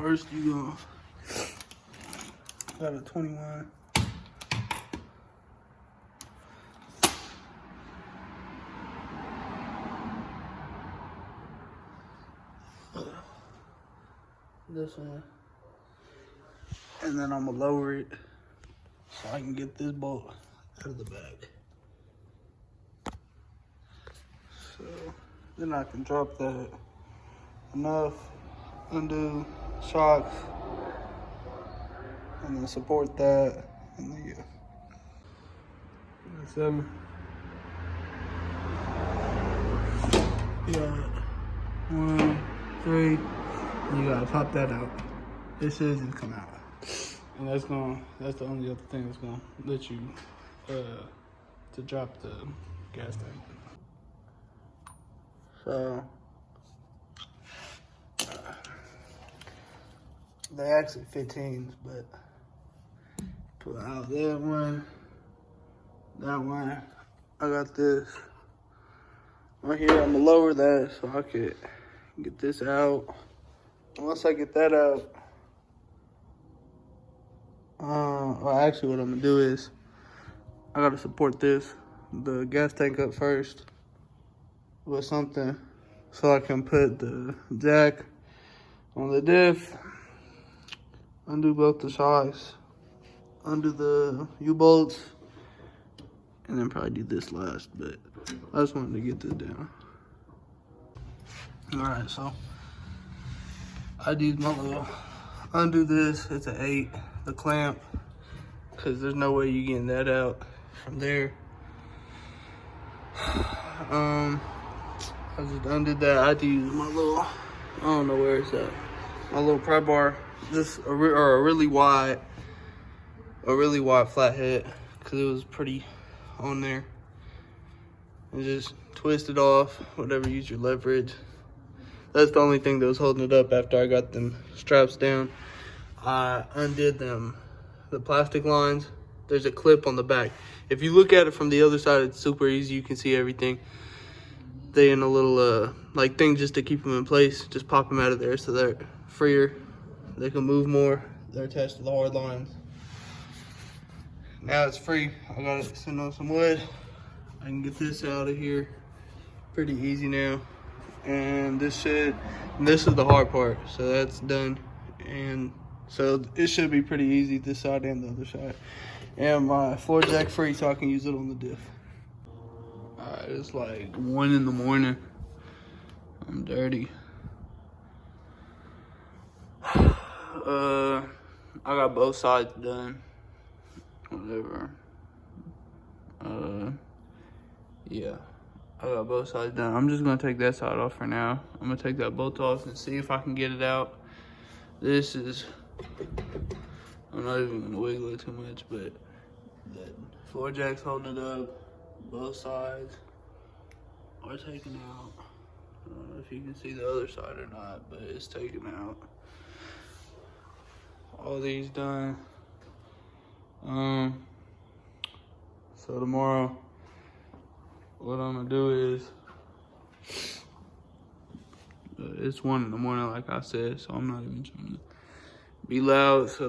First, you got a 21. This one. And then I'm gonna lower it so I can get this bolt out of the back. So then I can drop that enough, undo shocks, and then support that, and then yeah. 7. Yeah. 1, 3. You gotta pop that out. It should just come out. And that's the only other thing that's gonna let you to drop the gas tank. So they actually 15s, but pull out that one. I got this right here. I'm gonna lower that so I could get this out. Once I get that out, well, actually what I'm gonna do is I gotta support the gas tank up first with something so I can put the jack on the diff, undo both the shocks, undo the U-bolts, and then probably do this last, but I just wanted to get this down. All right, so I use my little undo this. It's an 8, the clamp, because there's no way you're getting that out from there. I just undid that. I had to use my little, I don't know where it's at, my little pry bar, just a really wide flathead, because it was pretty on there. And just twist it off, whatever, use your leverage. That's the only thing that was holding it up after I got them straps down. I undid the plastic lines. There's a clip on the back. If you look at it from the other side, it's super easy. You can see everything. They in a little like thing just to keep them in place. Just pop them out of there so they're freer. They can move more. They're attached to the hard lines. Now it's free. I got it sitting on some wood. I can get this out of here pretty easy now. And this is the hard part. So that's done. And so it should be pretty easy, this side and the other side. And my floor jack free so I can use it on the diff. All right, it's like 1 in the morning. I'm dirty. I got both sides done. Whatever. Yeah, I got both sides done. I'm just gonna take that side off for now. I'm gonna take that bolt off and see if I can get it out. This is, I'm not even gonna wiggle it too much, but that floor jack's holding it up. Both sides are taken out. I don't know if you can see the other side or not, but it's taken out. All these done. So tomorrow, what I'm gonna do is, it's 1 in the morning, like I said, so I'm not even trying to be loud so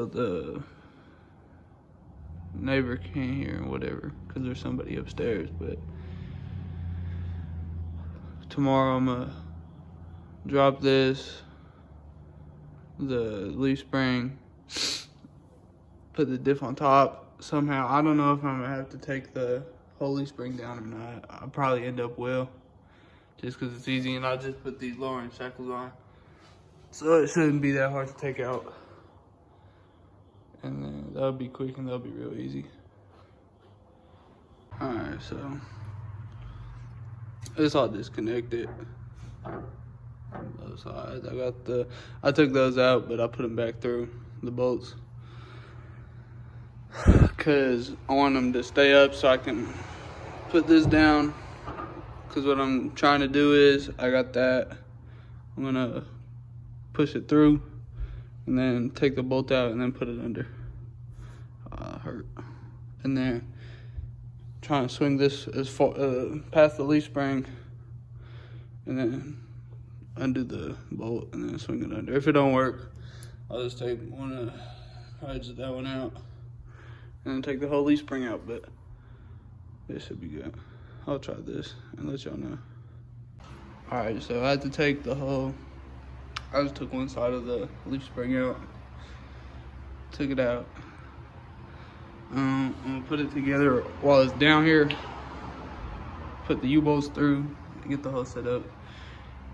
the neighbor can't hear and whatever, because there's somebody upstairs. But tomorrow I'm gonna drop this, the leaf spring, put the diff on top somehow. I don't know if I'm gonna have to take the whole leaf spring down or not. I'll probably end up will, just because it's easy, and I'll just put these lowering shackles on. So it shouldn't be that hard to take out. And then that'll be quick and that'll be real easy. All right, so it's all disconnected. Those sides, I took those out, but I put them back through the bolts, cause I want them to stay up so I can put this down. Cause what I'm trying to do is, I got that, I'm gonna push it through and then take the bolt out and then put it under. Hurt. And then trying to swing this as far past the leaf spring, and then undo the bolt and then swing it under. If it don't work, I'll just take one of the edges of that one out and then take the whole leaf spring out, but this should be good. I'll try this and let y'all know. All right, so I had to take the whole, I just took one side of the leaf spring out, took it out. I'm gonna put it together while it's down here, put the U-bolts through, get the whole set up,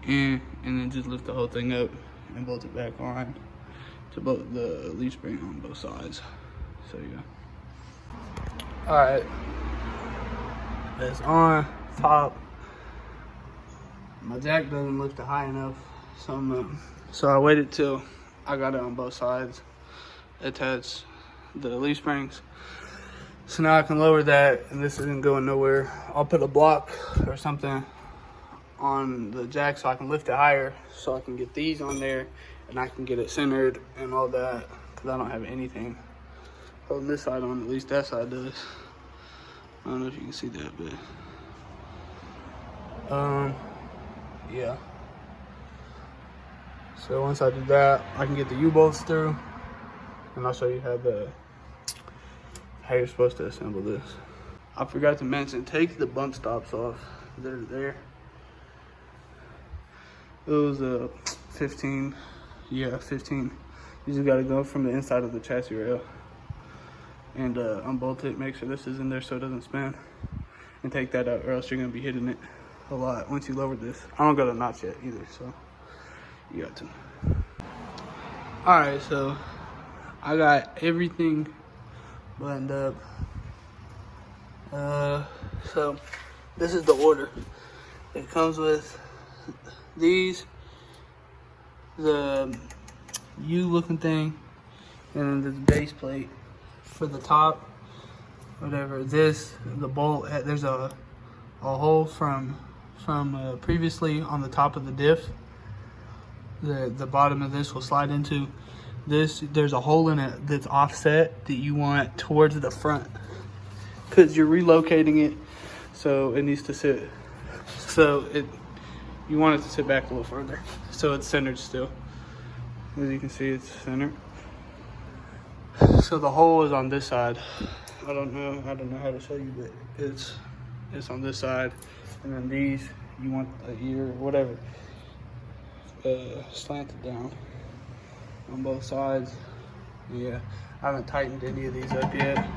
and then just lift the whole thing up and bolt it back on to both the leaf spring on both sides. So yeah. All right, it's on top. My jack doesn't lift it high enough, so I waited till I got it on both sides, attached the leaf springs. So now I can lower that, and this isn't going nowhere. I'll put a block or something on the jack so I can lift it higher, so I can get these on there and I can get it centered and all that, because I don't have anything holding this side on. At least that side does. I don't know if you can see that, but yeah. So once I do that, I can get the U-bolts through, and I'll show you how you're supposed to assemble this. I forgot to mention, take the bump stops off. They're there. It was a 15. Yeah, 15. You just gotta go from the inside of the chassis rail and unbolt it. Make sure this is in there so it doesn't spin. And take that out, or else you're gonna be hitting it a lot once you lower this. I don't got a notch yet either, so you got to. All right, so I got everything blend up. So this is the order. It comes with these, the U-looking thing, and then this base plate for the top, whatever. This, the bolt, there's a hole from previously on the top of the diff. The bottom of this will slide into this. There's a hole in it that's offset that you want towards the front, because you're relocating it, so it needs to sit. So you want it to sit back a little further, so it's centered still. As you can see, it's centered. So the hole is on this side. I don't know how to show you, but it's on this side, and then these you want the ear, whatever, slanted down on both sides. Yeah, I haven't tightened any of these up yet.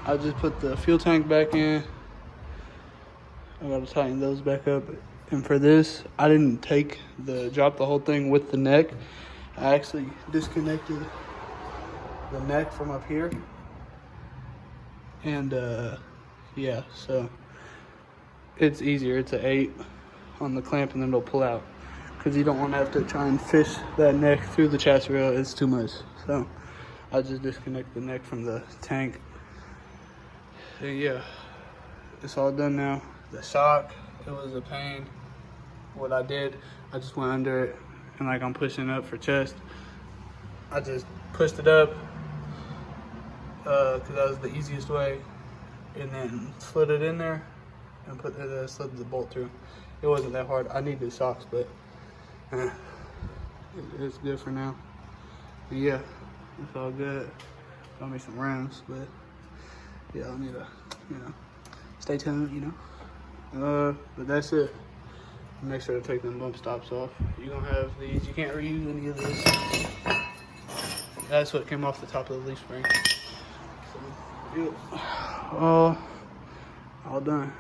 I just put the fuel tank back in. I gotta tighten those back up. And for this, I didn't drop the whole thing with the neck. I actually disconnected the neck from up here. And yeah, so it's easier. It's an 8 on the clamp, and then it'll pull out, because you don't want to have to try and fish that neck through the chassis rail. It's too much. So I just disconnect the neck from the tank. And yeah, it's all done now. The shock, it was a pain. What I did, I just went under it, and like I'm pushing up for chest, I just pushed it up, because that was the easiest way, and then slid it in there and slid the bolt through. It wasn't that hard. I needed shocks, but it's good for now. But yeah, it's all good. Got me some rims, but yeah, I'll need to, stay tuned, but that's it. Make sure to take them bump stops off. You're gonna have these. You can't reuse any of this. That's what came off the top of the leaf spring. So, yeah. All done.